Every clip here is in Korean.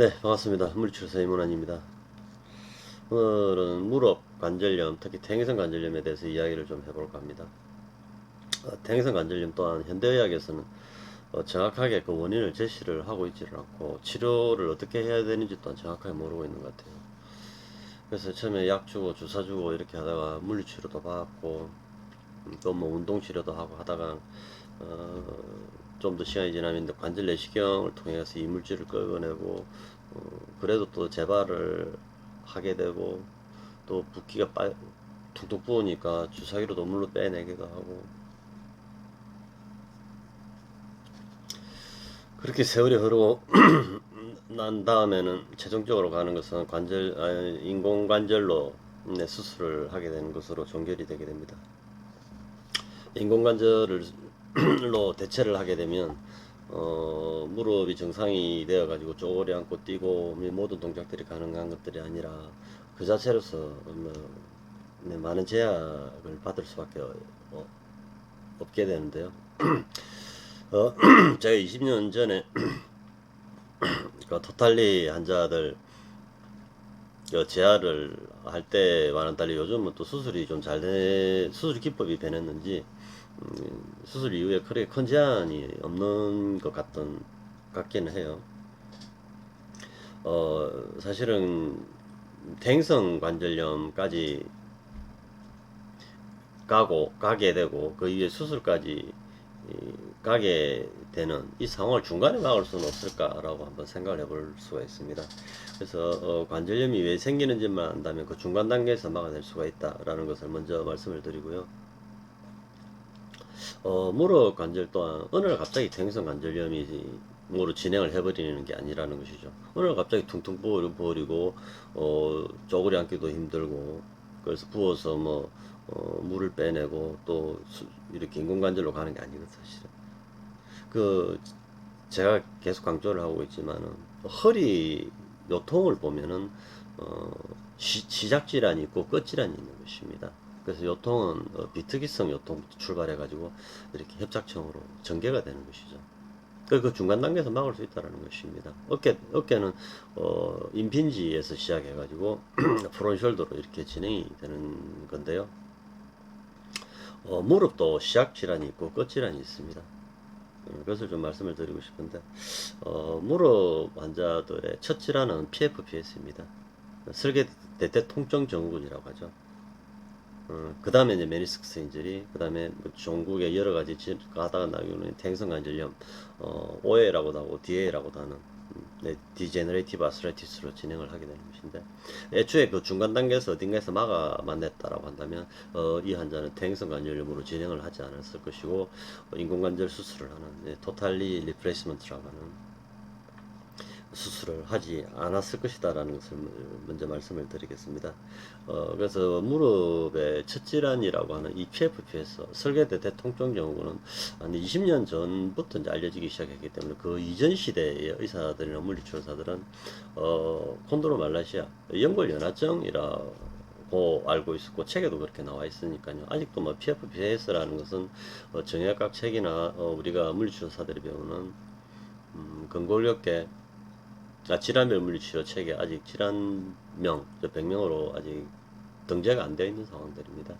네, 반갑습니다. 물리치료사 이문환입니다. 오늘은 무릎 관절염, 특히 퇴행성 관절염에 대해서 이야기를 좀 해볼까 합니다. 퇴행성 관절염 또한 현대의학에서는 정확하게 그 원인을 제시를 하고 있지를 않고 치료를 어떻게 해야 되는지 또한 정확하게 모르고 있는 것 같아요. 그래서 처음에 약 주고 주사 주고 이렇게 하다가 물리치료도 받고 또 뭐 운동치료도 하고 하다가 좀 더 시간이 지나면 관절 내시경을 통해서 이물질을 끌어내고 그래도 또 재발을 하게 되고 또 붓기가 퉁퉁 부으니까 주사기로도 물로 빼내기도 하고 그렇게 세월이 흐르고 난 다음에는 최종적으로 가는 것은 인공관절로 수술을 하게 되는 것으로 종결이 되게 됩니다. 인공관절로 대체를 하게 되면 무릎이 정상이 되어 가지고 쪼그려 앉고 뛰고 모든 동작들이 가능한 것들이 아니라 그 자체로서 많은 제약을 받을 수밖에 없게 되는데요. 제가 20년 전에 그 토탈리 환자들 재활을 할 때와는 달리 요즘은 또 수술이 좀 수술 기법이 변했는지 수술 이후에 그렇게 큰 제한이 없는 것 같기는 해요. 사실은 퇴행성 관절염까지 가게 되고 그 이후에 수술까지 가게 되는 이 상황을 중간에 막을 수는 없을까라고 한번 생각을 해볼 수가 있습니다. 그래서 관절염이 왜 생기는지만 안다면 그 중간 단계에서 막아낼 수가 있다라는 것을 먼저 말씀을 드리고요. 무릎 관절 또한 어느 날 갑자기 퇴행성 관절염이 으로 진행을 해버리는 게 아니라는 것이죠. 어느 날 갑자기 퉁퉁 부어버리고 쪼그려 앉기도 힘들고 그래서 부어서 물을 빼내고 또 이렇게 인공관절로 가는 게 아니거든 사실은. 그 제가 계속 강조를 하고 있지만은 허리 요통을 보면은 어, 시작 질환이 있고 끝 질환이 있는 것입니다. 그래서 요통은 비특이성 요통부터 출발해 가지고 이렇게 협착형으로 전개가 되는 것이죠. 그 중간 단계에서 막을 수 있다는 것입니다. 어깨는 임핀지에서 시작해 가지고 프론숄더로 이렇게 진행이 되는 건데요. 무릎도 시작 질환이 있고 끝 질환이 있습니다. 그것을 좀 말씀을 드리고 싶은데 무릎 환자들의 첫 질환은 PFPS입니다. 설계 대퇴 통증 증후군이라고 하죠. 그 다음에 이제 메니스크스 인절이, 그 다음에 종국의 여러 가지 가다가 나오는 퇴행성 관절염, OA라고도 하고 DA라고도 하는 디제너레이티브 아스레티스로 진행을 하게 되는 것인데, 애초에 그 중간 단계에서 어딘가에서 막아만 냈다라고 한다면 이 환자는 퇴행성 관절염으로 진행을 하지 않았을 것이고 인공관절 수술을 하는 토탈리 리프레시먼트라고 하는 수술을 하지 않았을 것이다라는 것을 먼저 말씀을 드리겠습니다. 그래서 무릎의 첫 질환이라고 하는 이 PFP에서 설계대 대통증 증후군은 한 20년 전부터 이제 알려지기 시작했기 때문에 그 이전 시대의 의사들이나 물리치료사들은 콘드로말라시아, 연골연화증이라고 알고 있었고 책에도 그렇게 나와 있으니까요. 아직도 뭐 PFPS라는 것은 정형외과 책이나 우리가 물리치료사들이 배우는 근골격계 질환별 물리치료 책에 아직 질환명, 병명으로 아직 등재가 안 되어 있는 상황들입니다.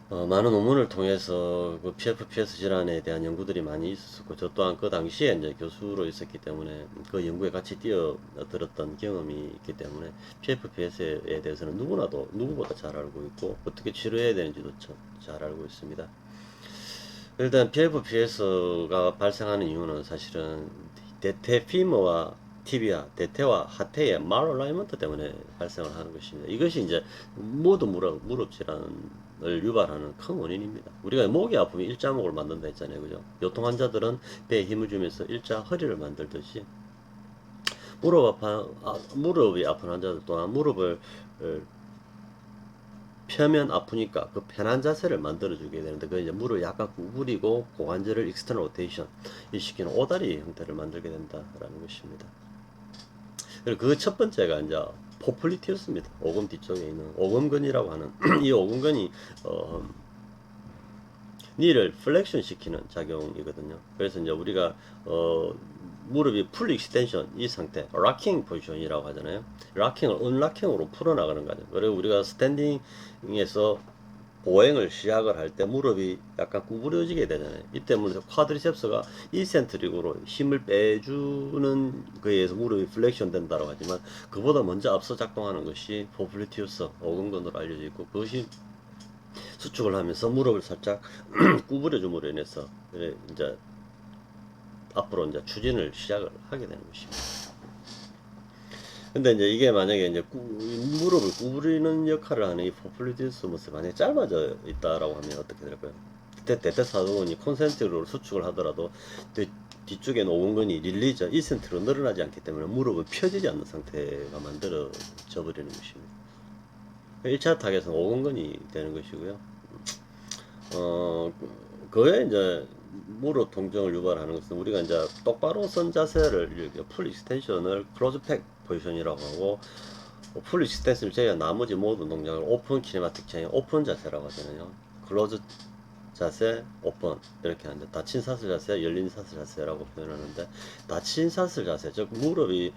많은 논문을 통해서 그 PFPS 질환에 대한 연구들이 많이 있었고, 저 또한 그 당시에 이제 교수로 있었기 때문에 그 연구에 같이 뛰어들었던 경험이 있기 때문에 PFPS에 대해서는 누구보다 잘 알고 있고, 어떻게 치료해야 되는지도 잘 알고 있습니다. 일단 PFPS가 발생하는 이유는 사실은 대퇴피머와 티비아, 대퇴와 하태의 말얼라이먼트 때문에 발생을 하는 것입니다. 이것이 이제 모두 무릎 질환을 유발하는 큰 원인입니다. 우리가 목이 아프면 일자목을 만든다 했잖아요. 그죠? 요통 환자들은 배에 힘을 주면서 일자 허리를 만들듯이 무릎이 아픈 환자들 또한 무릎을 펴면 아프니까 그 편한 자세를 만들어주게 되는데 그 이제 무릎을 약간 구부리고 고관절을 익스터널 로테이션 이 시키는 오다리 형태를 만들게 된다라는 것입니다. 그리고 그 첫 번째가 이제 포플리티우스입니다. 오금 뒤쪽에 있는 오금근이라고 하는 이 오금근이 니를 플렉션 시키는 작용이거든요. 그래서 이제 우리가 무릎이 풀 익스텐션 이 상태, 락킹 포지션이라고 하잖아요. 락킹을 언락킹으로 풀어나가는 거죠. 그리고 우리가 스탠딩에서 보행을 시작을 할 때 무릎이 약간 구부러지게 되잖아요. 이 때문에 쿼드리셉스가 이센트릭으로 힘을 빼주는 거에 의해서 무릎이 플렉션 된다고 하지만 그보다 먼저 앞서 작동하는 것이 포플리티우스 어근근으로 알려져 있고, 그것이 수축을 하면서 무릎을 살짝 구부려줌으로 인해서 이제 앞으로 이제 추진을 시작을 하게 되는 것입니다. 근데 이제 이게 만약에 이제 무릎을 구부리는 역할을 하는 이 포플리티우스 모습이 만약에 짧아져 있다라고 하면 어떻게 될까요? 대퇴사두근이 콘센트로 수축을 하더라도 뒤쪽에 오근근이 릴리저 이센트로 늘어나지 않기 때문에 무릎은 펴지지 않는 상태가 만들어져 버리는 것입니다. 1차 타겟은 오근근이 되는 것이고요. 그에 이제 무릎 통증을 유발하는 것은 우리가 이제 똑바로 선 자세를 이렇게 풀 익스텐션을 클로즈팩 포지션이라고 하고, 풀 익스텐션을 제외 나머지 모든 동작을 오픈 키네마틱 체인 오픈 자세라고 하잖아요. 클로즈 자세, 오픈 이렇게 하는데, 닫힌 사슬 자세, 열린 사슬 자세라고 표현하는데, 닫힌 사슬 자세, 즉 무릎이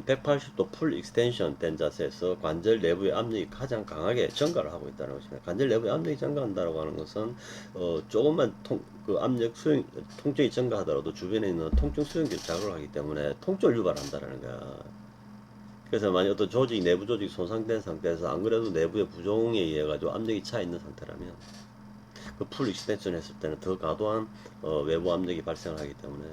180도 풀 익스텐션 된 자세에서 관절 내부의 압력이 가장 강하게 증가를 하고 있다는 것입니다. 관절 내부의 압력이 증가한다고 하는 것은 조금만 그 압력 수용 통증이 증가하더라도 주변에 있는 통증 수용기를 자극을 하기 때문에 통증을 유발한다는 거야. 그래서 만약 어떤 조직, 내부 조직이 손상된 상태에서 안 그래도 내부의 부종에 의해 가지고 압력이 차 있는 상태라면 그 풀 익스텐션 했을 때는 더 과도한 외부 압력이 발생을 하기 때문에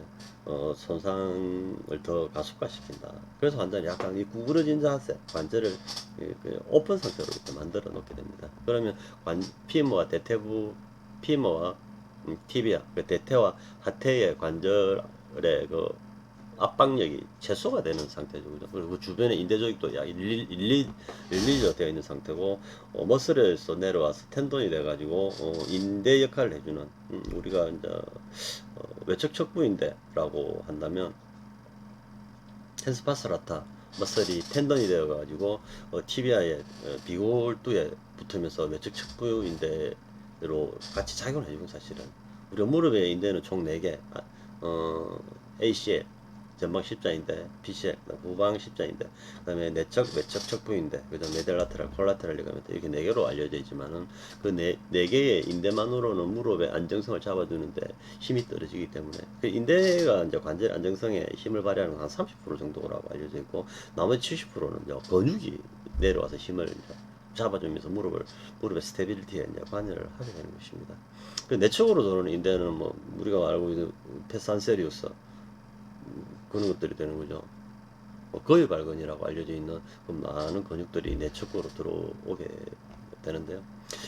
손상을 더 가속화시킨다. 그래서 환자는 약간 이 구부러진 자세, 관절을 오픈 상태로 이렇게 만들어 놓게 됩니다. 그러면 피모와 대퇴부, 피모와 티비아, 그 대퇴와 하태의 관절의 그 압박력이 최소가 되는 상태죠. 그죠? 그리고 그 주변에 인대 조직도 릴리저 되어 있는 상태고, 머슬에서 내려와서 텐던이 돼가지고, 인대 역할을 해주는, 우리가 이제, 외척 척부인대라고 한다면, 텐스파스라타, 머슬이 텐던이 되어가지고, 티비아의 비골두에 붙으면서 외척 척부인대로 같이 작용을 해주는 사실은. 우리 무릎의 인대는 총 4개, ACL, 전방 십자인대, BCL, 후방 십자인대, 그 다음에 내척, 외척, 척부인대, 그다음 메델라테랄, 콜라테랄 리가멘트, 이렇게 4개로 알려져 있지만은 그 네 개의 인대만으로는 무릎의 안정성을 잡아주는데 힘이 떨어지기 때문에 그 인대가 이제 관절 안정성에 힘을 발휘하는 건 한 30% 정도라고 알려져 있고, 나머지 70%는 이제 근육이 내려와서 힘을 잡아주면서 무릎의 스테빌리티에 이제 관여를 하게 되는 것입니다. 그 내측으로 도는 인대는 뭐 우리가 알고 있는 테산세리우스 그런 것들이 되는 거죠. 거의 발근이라고 알려져 있는 많은 근육들이 내측으로 들어오게 되는데요.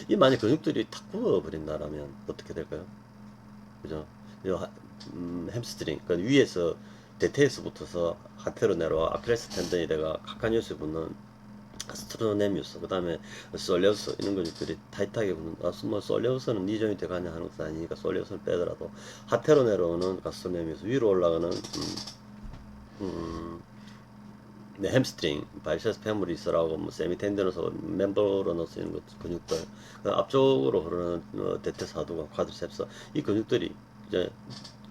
이 만약 근육들이 탁 부어버린다라면 어떻게 될까요? 그죠? 햄스트링, 그러니까 위에서 대퇴에서 붙어서 하태로 내려와 아킬레스 텐던이 돼가 카카니우스에 붙는 스트로네미우스, 그 다음에 솔레우스 이런 근육들이 타이트하게 붙는, 뭐 솔레우스는 니 조인트에 가냐 하는 것은 아니니까 솔레우스를 빼더라도 하태로 내려오는 가스트로네미우스, 위로 올라가는 네, 햄스트링, 바이세스 페모리스라고 뭐 세미텐디너스, 멤버러너스 이런 것 근육들, 그 앞쪽으로 흐르는 대퇴사두근, 쿼드리셉스 이 근육들이 이제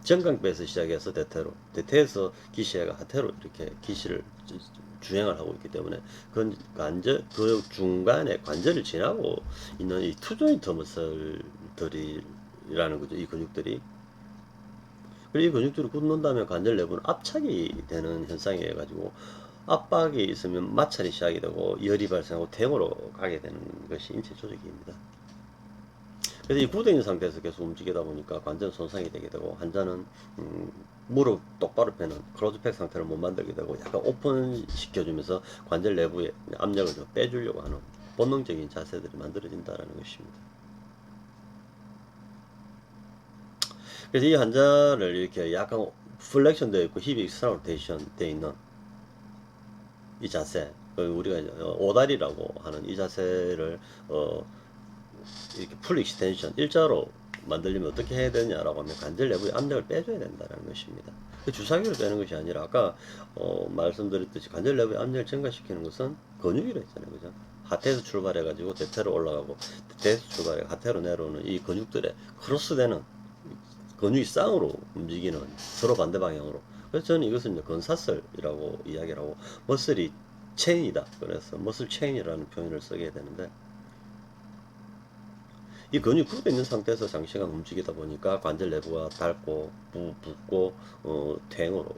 정강배에서 시작해서 대퇴에서 기시가 하태로 이렇게 기시를 주행을 하고 있기 때문에 그 관절, 그 중간에 관절을 지나고 있는 이 투조인트 머슬들이라는 거죠. 이 근육들이. 그리고 이 근육들이 굳는다면 관절 내부는 압착이 되는 현상이 해가지고 압박이 있으면 마찰이 시작이 되고 열이 발생하고 퇴행으로 가게 되는 것이 인체 조직입니다. 그래서 이 굳어있는 상태에서 계속 움직이다 보니까 관절 손상이 되게 되고, 환자는 무릎 똑바로 펴는 클로즈팩 상태를 못 만들게 되고 약간 오픈 시켜주면서 관절 내부에 압력을 좀 빼주려고 하는 본능적인 자세들이 만들어진다는 것입니다. 그래서 이 환자를 이렇게 약간 플렉션 되어 있고 힙이 익스트라 로테이션 되어 있는 이 자세, 우리가 오다리라고 하는 이 자세를 이렇게 풀 익스텐션 일자로 만들려면 어떻게 해야 되냐라고 하면 관절 내부의 압력을 빼줘야 된다는 것입니다. 그 주사기를 빼는 것이 아니라 아까 말씀드렸듯이 관절 내부의 압력을 증가시키는 것은 근육이라 했잖아요, 그죠? 하태에서 출발해가지고 대퇴로 올라가고 대퇴에서 출발해 하태로 내려오는 이 근육들의 크로스되는 근육이 쌍으로 움직이는 서로 반대 방향으로 그래서 저는 이것은 이제 근사슬이라고 이야기를 하고, 머슬이 체인이다. 그래서 머슬 체인이라는 표현을 쓰게 되는데, 이 근육이 굳어 있는 상태에서 장시간 움직이다 보니까 관절 내부가 닳고 붓고 퇴행으로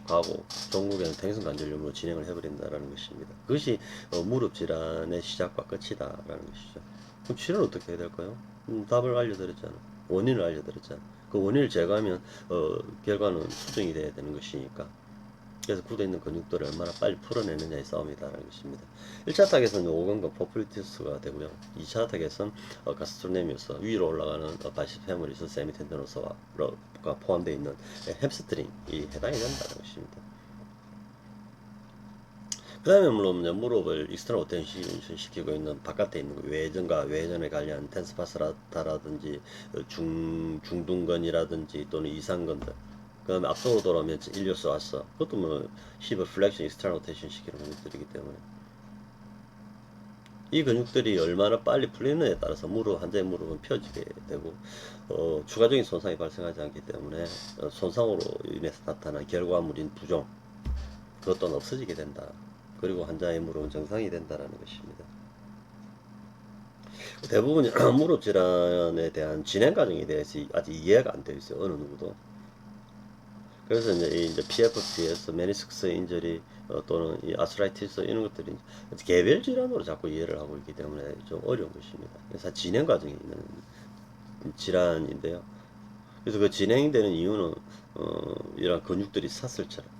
가고 종국에는 퇴행성 관절염으로 진행을 해버린다라는 것입니다. 그것이 무릎 질환의 시작과 끝이다라는 것이죠. 그럼 치료는 어떻게 해야 될까요? 답을 알려드렸잖아. 원인을 알려드렸잖아. 그 원인을 제거하면 결과는 수정이 돼야 되는 것이니까. 그래서 굳어있는 근육들을 얼마나 빨리 풀어내느냐의 싸움이다라는 것입니다. 1차 타겟은 오건과 포플리티스가 되고요. 2차 타겟은 가스트로네미우스, 위로 올라가는 바시페모리스, 세미텐더노스가 포함되어 있는 햄스트링이 해당이 된다는 것입니다. 그 다음에 물론 무릎을 익스터널 어텐션 시키고 있는 바깥에 있는 외전과 외전에 관련 텐스파스라든지 중둔근이라든지 또는 이상근들, 그 다음에 앞쪽으로 돌아오면 일리오스 왔어. 그것도 뭐 히브 플렉션 익스터널 로테이션 시키는 근육들이기 때문에 이 근육들이 얼마나 빨리 풀리느냐에 따라서 무릎 환자의 무릎은 펴지게 되고 추가적인 손상이 발생하지 않기 때문에 손상으로 인해서 나타난 결과물인 부종 그것 또한 없어지게 된다. 그리고 환자의 무릎은 정상이 된다는 것입니다. 대부분 무릎 질환에 대한 진행 과정에 대해서 아직 이해가 안 되어 있어요. 어느 누구도. 그래서 이제 PFPS, 메니스크스 인저리 또는 이 아스라이티스 이런 것들이 개별 질환으로 자꾸 이해를 하고 있기 때문에 좀 어려운 것입니다. 그래서 진행 과정에 있는 질환인데요. 그래서 그 진행되는 이유는 이런 근육들이 사슬처럼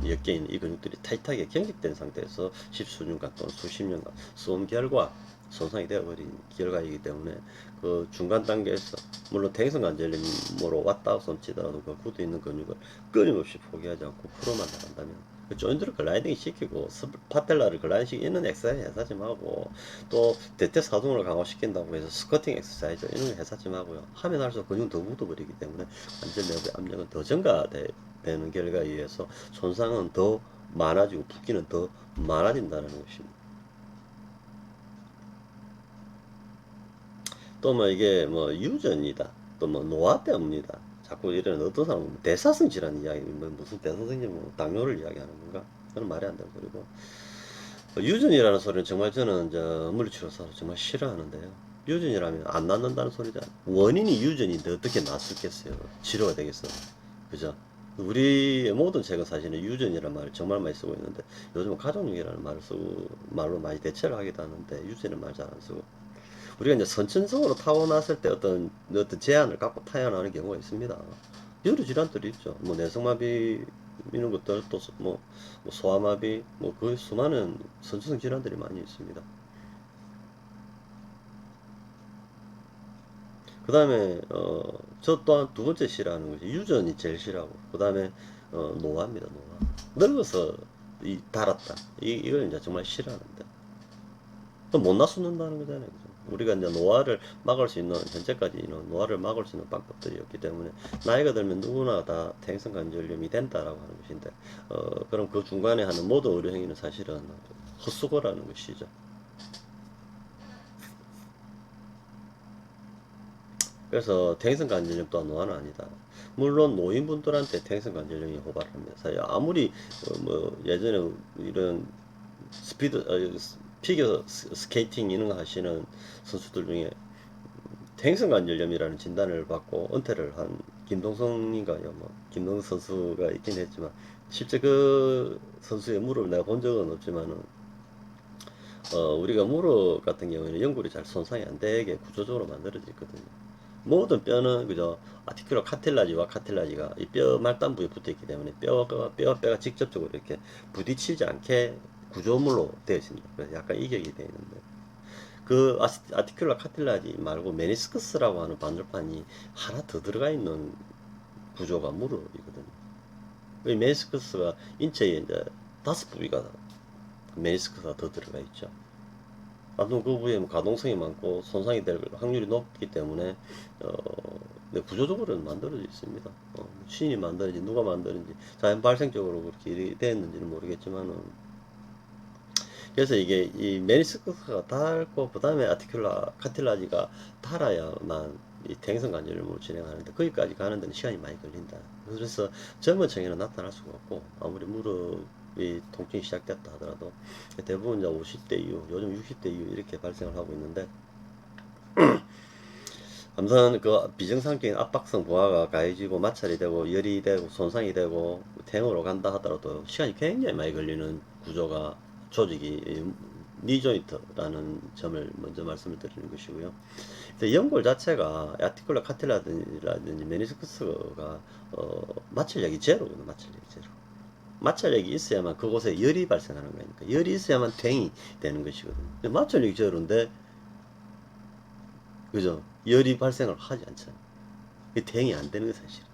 엮여 있는 이 근육들이 타이트하게 경직된 상태에서 십수년간 또는 수십 년간 쏜 결과 손상이 되어버린 결과이기 때문에 그 중간 단계에서 물론 퇴행성 관절염으로 왔다 손치더라도 그 굳어 있는 근육을 끊임없이 포기하지 않고 풀어만 나간다면 그 조인트를 글라이딩 시키고 파텔라를 글라이딩 시키는 엑서사이즈 해사지 마고 또 대퇴사동을 강화시킨다고 해서 스쿼팅 엑서사이즈 이런 거 해사지 마고요. 하면 할수록 근육은 더 굳어버리기 때문에 관절 내부의 압력은 더 증가되는 결과에 의해서 손상은 더 많아지고 붓기는 더 많아진다는 것입니다. 또 뭐 이게 뭐 유전이다. 또 뭐 노화 때문이다. 자꾸 이런 어떤 사람은 대사성 질환 이야기, 뭐 무슨 대사성이 뭐 당뇨를 이야기하는 건가? 그건 말이 안 되는 소리고. 유전이라는 소리는 정말 저는 물리치료사로 정말 싫어하는데요. 유전이라면 안 낫는다는 소리잖아. 원인이 유전인데 어떻게 낫겠어요? 치료가 되겠어. 그죠? 우리 모든 책은 사실은 유전이라는 말을 정말 많이 쓰고 있는데 요즘은 가족력이라는 말을 쓰고 말로 많이 대체를 하기도 하는데 유전이라는 말 잘 안 쓰고 우리가 이제 선천적으로 타고났을 때 어떤 제한을 갖고 태어나는 경우가 있습니다. 여러 질환들이 있죠. 뭐 내성마비 이런 것들 뭐 소아마비 뭐 그 수많은 선천성 질환들이 많이 있습니다. 그 다음에 저 또한 두 번째 싫어하는 것이 유전이 제일 싫어하고 그 다음에 노화입니다. 노화. 늙어서 달았다. 이걸 이제 정말 싫어하는데 못 낮춘다는 거잖아요. 그죠? 우리가 이제 노화를 막을 수 있는 현재까지는 노화를 막을 수 있는 방법들이었기 때문에 나이가 들면 누구나 다 퇴행성 관절염이 된다라고 하는 것인데 그럼 그 중간에 하는 모든 의료 행위는 사실은 헛수고라는 것이죠. 그래서 퇴행성 관절염 또한 노화는 아니다. 물론 노인분들한테 퇴행성 관절염이 호발합니다. 사실 아무리 뭐 예전에 이런 스피드 피겨 스케이팅 이런 거 하시는 선수들 중에 퇴행성 관절염이라는 진단을 받고 은퇴를 한 김동성인가요? 뭐 김동성 선수가 있긴 했지만 실제 그 선수의 무릎을 내가 본 적은 없지만은 우리가 무릎 같은 경우에는 연골이 잘 손상이 안 되게 구조적으로 만들어져 있거든요. 모든 뼈는 그저 아티큘러 카틸라지와 카틸라지가 이 뼈 말단부에 붙어 있기 때문에 뼈가 직접적으로 이렇게 부딪히지 않게 구조물로 되어 있습니다. 그래서 약간 이격이 되어 있는데 그 아티큘러 카틸라지 말고 메니스커스라고 하는 반절판이 하나 더 들어가 있는 구조가 무릎이거든요. 이 메니스커스가 인체에 이제 5부위가 메니스커스가 더 들어가 있죠. 아무튼 그 부위에 가동성이 많고 손상이 될 확률이 높기 때문에 네, 구조적으로는 만들어져 있습니다. 신이 만드는지 누가 만드는지 자연 발생적으로 그렇게 일이 됐는지는 모르겠지만은 그래서 이게 이 메니스커스가 닳고 그다음에 아티큘라 카틸라지가 닳아야만 이 퇴행성 관절염을 진행하는데 거기까지 가는 데는 시간이 많이 걸린다. 그래서 젊은 층에는 나타날 수가 없고 아무리 무릎이 통증이 시작됐다 하더라도 대부분 이제 50대 이후, 요즘 60대 이후 이렇게 발생을 하고 있는데 아무튼 그 비정상적인 압박성 부하가 가해지고 마찰이 되고 열이 되고 손상이 되고 퇴행으로 간다 하더라도 시간이 굉장히 많이 걸리는 구조가 조직이 니조인트라는 점을 먼저 말씀을 드리는 것이고요. 연골 자체가 아티큘라 카틸라든지 메니스커스가 마찰력이 제로거든요. 마찰력이 제로. 마찰력이 있어야만 그곳에 열이 발생하는 거니까 열이 있어야만 퇴행이 되는 것이거든요. 마찰력이 제로인데 그죠? 열이 발생을 하지 않잖아요. 대응이 안 되는 게 사실은.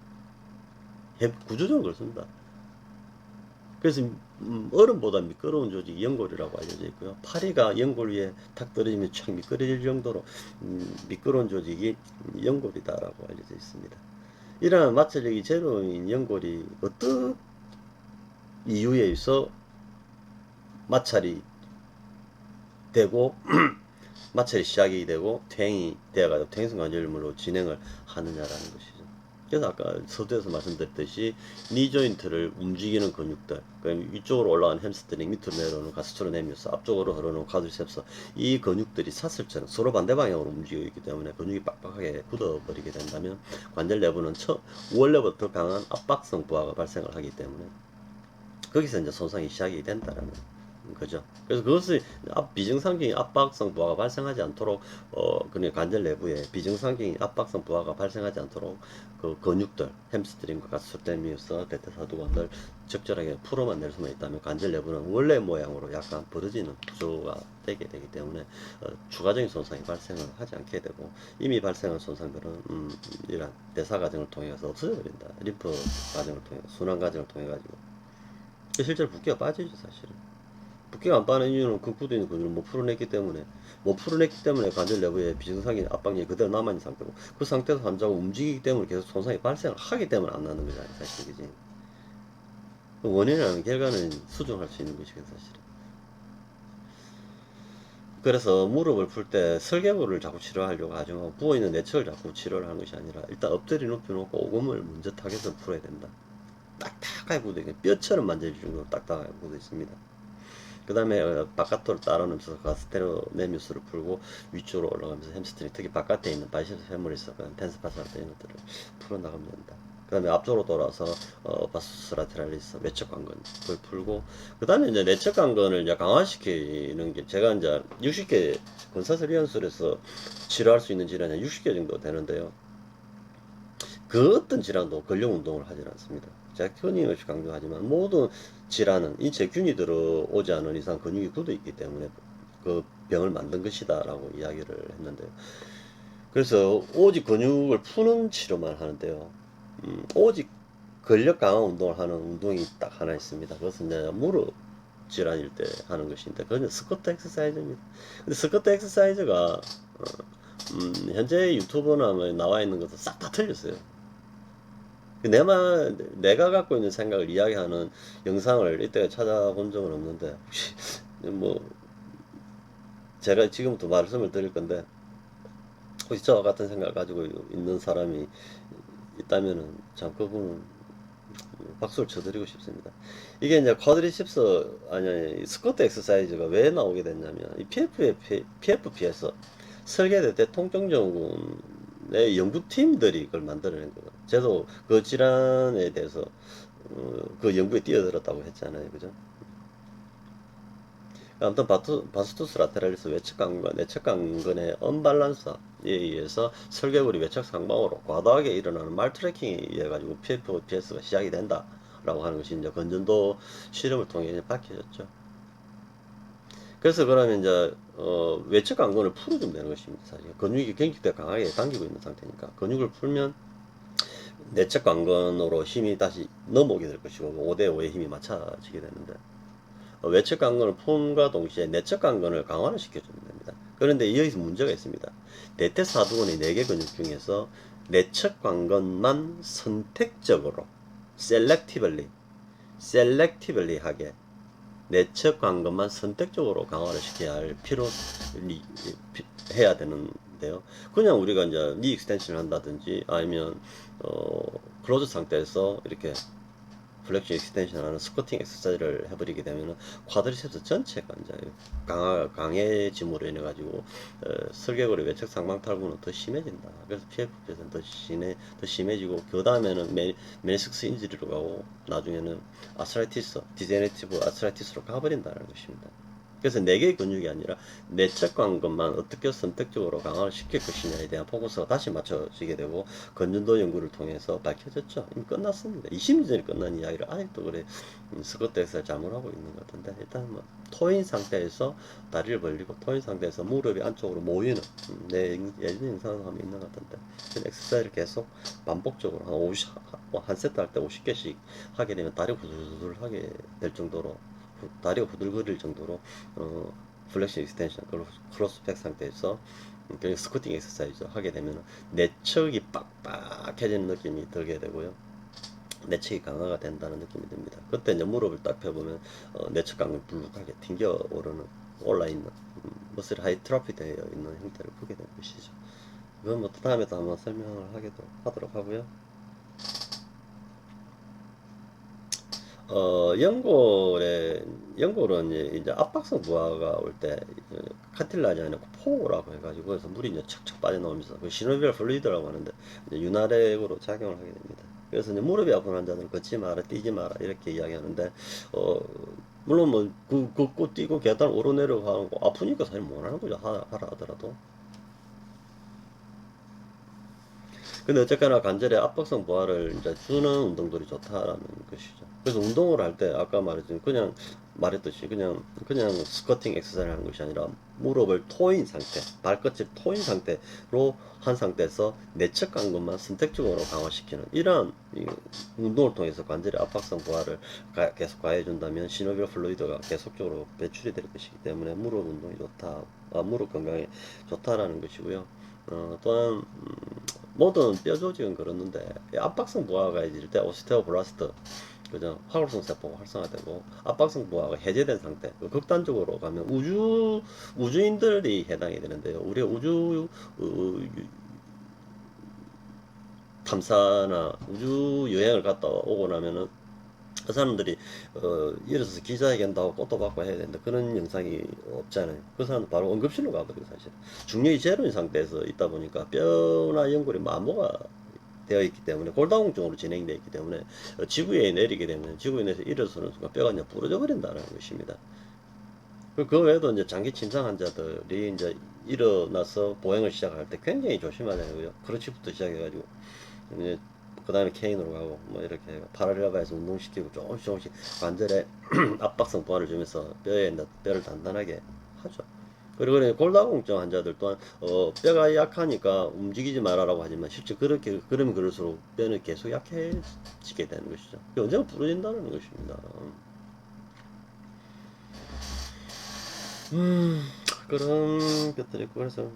구조적으로 그렇습니다. 그래서 얼음보다 미끄러운 조직이 연골이라고 알려져 있고요. 파리가 연골 위에 탁 떨어지면 촥 미끄러질 정도로 미끄러운 조직이 연골이다라고 알려져 있습니다. 이러한 마찰력이 제로인 연골이 어떤 이유에 의해서 마찰이 되고 마찰이 시작이 되고 퇴행이 되어가지고 퇴행성 관절염으로 진행을 하느냐라는 것이죠. 그래서 아까 서두에서 말씀드렸듯이 니 조인트를 움직이는 근육들, 그러니까 위쪽으로 올라가는 햄스트링, 밑으로 내려오는 가스트로네미우스, 앞쪽으로 흐르는 쿼드리셉스, 이 근육들이 사슬처럼 서로 반대 방향으로 움직이고 있기 때문에 근육이 빡빡하게 굳어버리게 된다면 관절 내부는 원래부터 강한 압박성 부하가 발생을 하기 때문에 거기서 이제 손상이 시작이 된다라는 거죠. 그래서 그것을 비정상적인 압박성 부하가 발생하지 않도록 그냥 관절 내부에 비정상적인 압박성 부하가 발생하지 않도록 그 근육들, 햄스트링과 가스트로네미우스, 대퇴사두관들 적절하게 풀어만 낼 수만 있다면 관절 내부는 원래 모양으로 약간 벌어지는 구조가 되게 되기 때문에 추가적인 손상이 발생을 하지 않게 되고 이미 발생한 손상들은 이런 대사 과정을 통해서 없어져 버린다. 림프 과정을 통해 순환 과정을 통해 가지고 실제로 붓기가 빠지죠 사실은. 붓기가 안 빠는 이유는 그 굳어 있는 근육을 못 풀어냈기 때문에 관절 내부에 비정상인 압박력이 그대로 남아있는 상태고 그 상태에서 환자가 움직이기 때문에 계속 손상이 발생을 하기 때문에 안 나는 거잖아요 사실. 그지? 원인이라는 결과는 수정할 수 있는 것이거든 사실은. 그래서 무릎을 풀 때 설계부를 자꾸 치료하려고 하죠. 부어있는 내측을 자꾸 치료를 하는 것이 아니라 일단 엎드려 눕혀놓고 오금을 먼저 타겟을 풀어야 된다. 딱딱하게 굳어 있는 뼈처럼 만져질 정도로 딱딱하게 굳어 있습니다. 그 다음에 바깥으로 따라오면서 가스테로네미우스를 풀고 위쪽으로 올라가면서 햄스트링, 특히 바깥에 있는 바이셉스 페모리스, 텐스 파사르타 이런 것들을 풀어나가면 된다. 그 다음에 앞쪽으로 돌아서 바수스 라테랄리스 외척 관건 그걸 풀고 그 다음에 이제 내척 관건을 이제 강화시키는 게 제가 이제 60개 건사슬위원술에서 치료할 수 있는 질환이 60개 정도 되는데요. 그 어떤 질환도 근력 운동을 하지 않습니다. 제가 끊임없이 강조하지만 모든 질환은 인체 균이 들어오지 않은 이상 근육이 굳어 있기 때문에 그 병을 만든 것이다 라고 이야기를 했는데요. 그래서 오직 근육을 푸는 치료만 하는데요. 오직 근력 강화 운동을 하는 운동이 딱 하나 있습니다. 그것은 이제 무릎 질환일 때 하는 것인데 그건 스쿼트 엑서사이즈입니다. 근데 스쿼트 엑서사이즈가 현재 유튜브나 뭐 나와 있는 것도 싹 다 틀렸어요. 내가 갖고 있는 생각을 이야기하는 영상을 이때 찾아본 적은 없는데, 혹시, 뭐, 제가 지금부터 말씀을 드릴 건데, 혹시 저와 같은 생각을 가지고 있는 사람이 있다면은, 참, 그분은 박수를 쳐드리고 싶습니다. 이게 이제 쿼드리셉스, 아니, 스쿼트 엑서사이즈가 왜 나오게 됐냐면, 이 PFP에서 설계될 때 통증증후군의 연구팀들이 그걸 만들어낸 거예요. 저도 그 질환에 대해서 그 연구에 뛰어들었다고 했잖아요. 그죠? 아무튼 바스투스 라테랄리스 외측강근과 내측강근의 언밸런스에 의해서 설계골이 외측 상방으로 과도하게 일어나는 말트래킹에 의해 가지고 PFPS가 시작이 된다 라고 하는 것이 이제 건전도 실험을 통해 밝혀졌죠. 그래서 그러면 이제 외측 강근을 풀어주면 되는 것입니다. 사실 근육이 굉장히 강하게 당기고 있는 상태니까 근육을 풀면 내측 강근으로 힘이 다시 넘어오게 될 것이고 5대5의 힘이 맞춰지게 되는데 외측 강근을 푼과 동시에 내측 강근을 강화를 시켜주면 됩니다. 그런데 여기서 문제가 있습니다. 대퇴사두근의 4개 근육 중에서 내측 강근만 선택적으로 selectively 하게 내척한 것만 선택적으로 강화를 시켜야 할 해야 되는데요. 그냥 우리가 이제 니 익스텐션을 한다든지 아니면 클로즈 상태에서 이렇게 플렉션 익스텐션 하는 스쿼팅 엑서사이즈를 해버리게 되면은 쿼드리셉스 전체가 이제 강해짐으로 인해 가지고 설계골의 외측 상방탈구는 더 심해진다. 그래서 PFP에서는 더 심해지고 그 다음에는 메니스크스 인지리로 가고 나중에는 아스라이티스, 디제네티브 아스라이티스로 가버린다는 것입니다. 그래서 4개의 근육이 아니라 내측관 것만 어떻게 선택적으로 강화를 시킬 것이냐에 대한 포커스가 다시 맞춰지게 되고 건전도 연구를 통해서 밝혀졌죠. 이미 끝났습니다. 20년 전에 끝난 이야기를 아직도 그래 스쿼트에서 자문하고 있는 것 같은데 일단 뭐 토인 상태에서 다리를 벌리고 토인 상태에서 무릎이 안쪽으로 모이는 내 예전 영상을 하면 있는 것 같은데 엑서사이즈를 계속 반복적으로 한 세트 할 때 50개씩 하게 되면 다리가 후들후들 하게 될 정도로 다리가 후들거릴 정도로 플렉션 익스텐션 크로스백 상태에서 스쿼팅 엑서사이즈 하게 되면 내척이 빡빡해지는 느낌이 들게 되고요. 내척이 강화가 된다는 느낌이 듭니다. 그때 이제 무릎을 딱 펴보면 내척 강이 불룩하게 튕겨 오르는 올라있는 머슬 하이트로피 되어 있는 형태를 보게 되는 것이죠. 이건 뭐 다음에도 한번 설명을 하도록 하고요. 연골은 이제 압박성 부하가 올 때, 카틸라지 아니고 포라고 해가지고, 그래서 물이 이제 척척 빠져나오면서, 그 시노비얼 플루이드라고 하는데, 이제 윤활액으로 작용을 하게 됩니다. 그래서 이제 무릎이 아픈 환자들은 걷지 마라, 뛰지 마라, 이렇게 이야기하는데, 물론 뭐, 걷고 뛰고 계단 오르내려가고, 아프니까 사실 못 하는 거죠. 하라 하더라도. 근데 어쨌거나 관절에 압박성 부하를 이제 주는 운동들이 좋다라는 것이죠. 그래서 운동을 할 때 아까 말했듯이 그냥 스쿼팅 엑서사이즈를 하는 것이 아니라 무릎을 토인 상태, 발끝을 토인 상태로 한 상태에서 내측간 것만 선택적으로 강화시키는 이러한 운동을 통해서 관절의 압박성 부하를 계속 가해준다면 시노비얼 플루이드가 계속적으로 배출이 될 것이기 때문에 무릎 운동이 좋다, 무릎 건강에 좋다라는 것이고요. 또한 모든 뼈 조직은 그렇는데 압박성 부하가 이질 때 오스테오블라스트 그죠? 화골성 세포가 활성화되고 압박성 부하가 해제된 상태 극단적으로 가면 우주인들이 해당이 되는데요. 우리가 우주 탐사나 우주 여행을 갔다 오고 나면은 그 사람들이 일어서서 기자회견도 하고 꽃도 받고 해야 되는데 그런 영상이 없잖아요. 그 사람들 바로 응급실로 가버려요. 사실 중력이 제로인 상태에서 있다 보니까 뼈나 연골이 마모가 되어 있기 때문에 골다공증으로 진행되어 있기 때문에 지구에 내리게 되면 지구에 내서 일어서는 순간 뼈가 그냥 부러져 버린다는 것입니다. 그 외에도 이제 장기 침상 환자들이 이제 일어나서 보행을 시작할 때 굉장히 조심해야 되고요. 크러치부터 시작해가지고 이제 그 다음에 케인으로 가고 뭐 이렇게 파라렐바에서 운동시키고 조금씩 관절에 압박성 보완을 주면서 뼈를 단단하게 하죠. 그리고 골다공증 환자들 또한 뼈가 약하니까 움직이지 말아라고 하지만 실제 그렇게 그러면 그럴수록 뼈는 계속 약해지게 되는 것이죠. 언젠가 부러진다는 것입니다. 그런 것들이 있고 그래서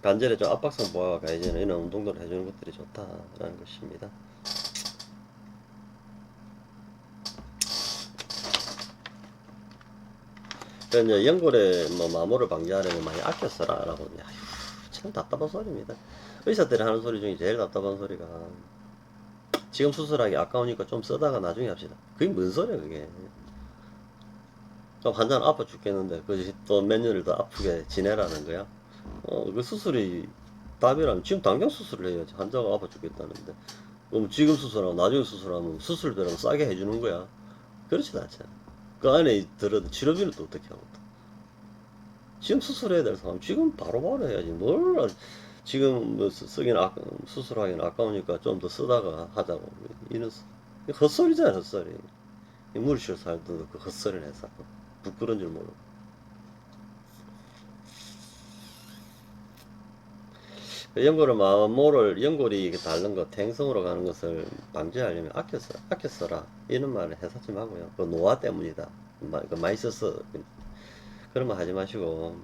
관절에 좀 압박성 부하가 가해지는 이런 운동들을 해주는 것들이 좋다라는 것입니다. 그러니까 이제 연골에 뭐 마모를 방지하려면 많이 아껴 써라라고 참 답답한 소리입니다. 의사들이 하는 소리 중에 제일 답답한 소리가 지금 수술하기 아까우니까 좀 쓰다가 나중에 합시다. 그게 뭔 소리야 그게. 그럼 환자는 아파 죽겠는데 그것이 또 몇 년을 더 아프게 지내라는 거야. 그 수술이 답이라면 지금 당장 수술을 해야지. 환자가 아파 죽겠다는데. 그럼 지금 수술하고 나중에 수술하면 수술비랑 싸게 해주는 거야. 그렇지도 않잖아. 그 안에 들어도 치료비는 또 어떻게 하고 또. 지금 수술해야 될 사람 지금 바로바로 해야지. 뭘 지금 뭐 수술하기는 아까우니까 좀 더 쓰다가 하자고. 이런 헛소리잖아 헛소리. 물실 살도 그 헛소리를 해서 부끄러운 줄 모르고. 연골이 닳는 거, 퇴행성으로 가는 것을 방지하려면 아껴 써라. 이런 말을 해사지 마고요. 그 노화 때문이다. 많이 써서. 그런 말 하지 마시고.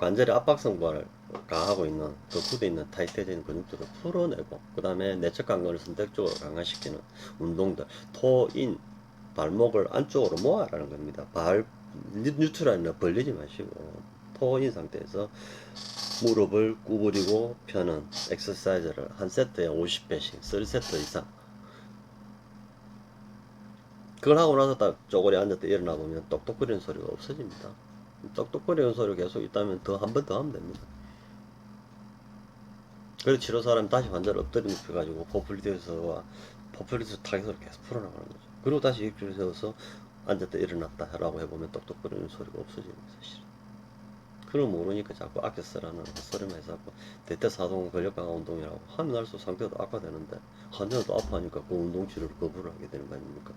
관절의 압박 성분을 가하고 있는 그 구도에 있는 타이트해져 있는 근육들을 풀어내고, 그 다음에 내적 강건을 선택적으로 강화시키는 운동들, 토인, 발목을 안쪽으로 모아라는 겁니다. 뉴트럴이나 벌리지 마시고 토인 상태에서 무릎을 구부리고 펴는 엑서사이즈를 한 세트에 50회씩 3세트 이상, 그걸 하고 나서 딱 쪼그려 앉았다 일어나 보면 똑똑거리는 소리가 없어집니다. 똑똑거리는 소리가 계속 있다면 더 한 번 더 하면 됩니다. 그리고 치료 사람이 다시 환자를 엎드려 눕혀가지고 포플리티에서 타겟으로 계속 풀어나가는 거죠. 그리고 다시 일으켜 세워서 앉았다 일어났다 라고 해보면 똑똑거리는 소리가 없어집니다. 사실은. 그걸 모르니까 자꾸 아껴 쓰라는 소리만 해서 자꾸 대퇴사동 근력 강화 운동이라고 하면 할수록 상태가 더 악화되는데, 환자는 또 아파하니까 그 운동 치료를 거부를 하게 되는 거 아닙니까?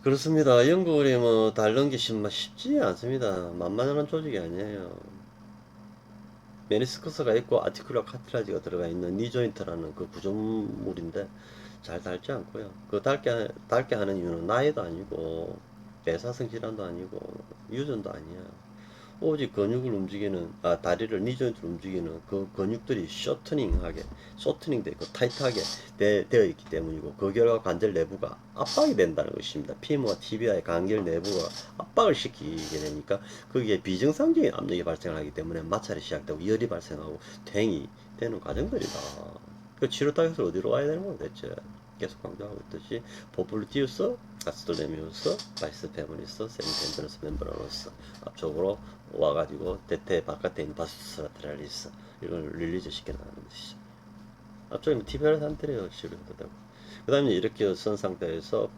그렇습니다. 연골이 뭐 닳는 게 쉽지 않습니다. 만만한 조직이 아니에요. 메니스커스가 있고 아티큘러 카틸라지가 들어가 있는 니 조인트라는 그 구조물인데 잘 닳지 않고요. 그 닳게 하는 이유는 나이도 아니고 대사성 질환도 아니고 유전도 아니야. 오직 근육을 움직이는, 다리를 니 조인트를 움직이는 그 근육들이 쇼트닝 돼 있고 타이트하게 되어 있기 때문이고, 그 결과 관절 내부가 압박이 된다는 것입니다. 피모와 티비아의 관절 내부가 압박을 시키게 되니까 거기에 비정상적인 압력이 발생하기 때문에 마찰이 시작되고 열이 발생하고 퇴행이 되는 과정들이다. 그 치료 타겟을 어디로 와야 되는 거야 대체? 계속 강조하고 있듯이 포플루티우스, 가스토레미우스, 바이스 페모리스, 세미텐드너스 멤브라노스 앞쪽으로 와가지고 대퇴 바깥에 있는 바수스 라테랄리스 이걸 릴리즈 시켜 나가는 것이죠. 앞쪽에 티비알 상태를 치료해도 되고, 그 다음에 이렇게 쓴 상태에서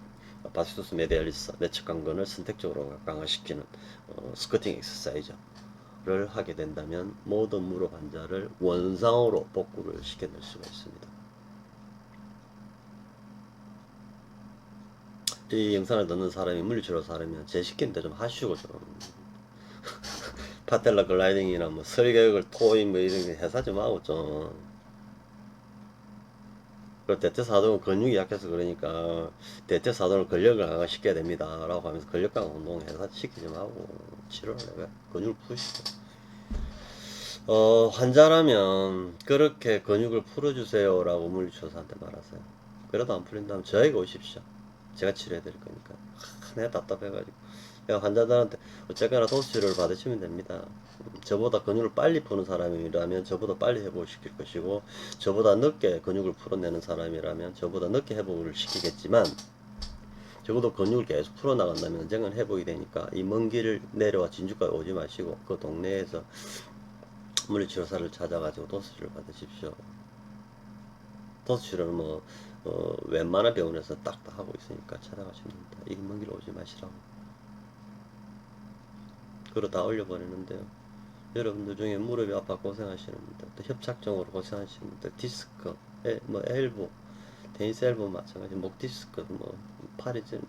바시투스 메디알리스 내측 강건을 선택적으로 강화시키는 스쿼팅 엑서사이즈를 하게 된다면 모든 무릎 환자를 원상으로 복구를 시켜낼 수가 있습니다. 이 영상을 듣는 사람이 물리치료 사람이면 제 시키는데 좀 하시고 좀 파텔라 글라이딩이나 뭐 설계획을 토인 뭐 이런 게 해사 좀 하고 좀. 그 대퇴사동은 근육이 약해서 그러니까 대퇴사동을 근력을 강화시켜야 됩니다 라고 하면서 근력 강화 운동 해사 시키지 말고 치료를 해가 근육을 푸시고, 환자라면 그렇게 근육을 풀어주세요 라고 물리치료사한테 말하세요. 그래도 안 풀린다면 저에게 오십시오. 제가 치료해 드릴 거니까. 내가 답답해가지고 그냥 환자들한테 어쨌거나 도수치료를 받으시면 됩니다. 저보다 근육을 빨리 푸는 사람이라면 저보다 빨리 회복을 시킬 것이고, 저보다 늦게 근육을 풀어내는 사람이라면 저보다 늦게 회복을 시키겠지만, 적어도 근육을 계속 풀어나간다면 언젠간 회복이 되니까 이 먼 길을 내려와 진주까지 오지 마시고 그 동네에서 물리치료사를 찾아가지고 도수치료를 받으십시오. 도수치료는 뭐 웬만한 병원에서 딱 다 하고 있으니까 찾아가시면 됩니다. 이 먼 길 오지 마시라고. 그러다 올려버리는데요. 여러분들 중에 무릎이 아파 고생하시는 분들, 또 협착증으로 고생하시는 분들, 디스크, 뭐 엘보, 테니스 엘보 마찬가지, 목 디스크, 뭐 팔이질,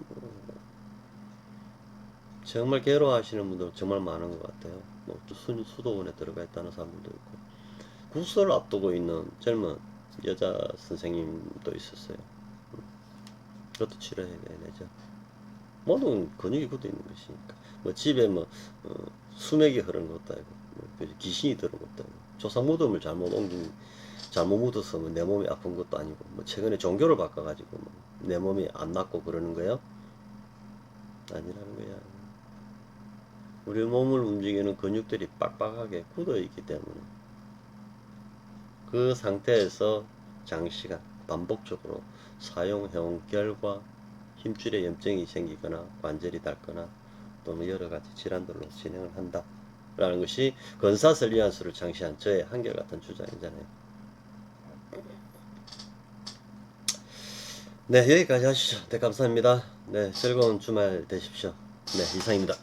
정말 괴로워하시는 분들 정말 많은 것 같아요. 뭐 수도원에 들어가 있다는 사람들도 있고, 국수를 앞두고 있는 젊은 여자 선생님도 있었어요. 그것도 치료해야 되죠. 모든 근육이 굳어 있는 것이니까. 뭐 집에 뭐 수맥이 흐르는 것도 아니고, 뭐 귀신이 들은 것도 아니고, 조상 무덤을 잘못 묻어서 뭐 내 몸이 아픈 것도 아니고, 뭐 최근에 종교를 바꿔가지고 뭐 내 몸이 안 낫고 그러는 거예요? 아니라는 거야. 우리 몸을 움직이는 근육들이 빡빡하게 굳어 있기 때문에 그 상태에서 장시간 반복적으로 사용해온 결과 힘줄에 염증이 생기거나 관절이 닳거나 또는 여러가지 질환들로 진행을 한다 라는 것이 건사설리안수를 창시한 저의 한결같은 주장이잖아요. 네, 여기까지 하시죠. 네, 감사합니다. 네, 즐거운 주말 되십시오. 네, 이상입니다.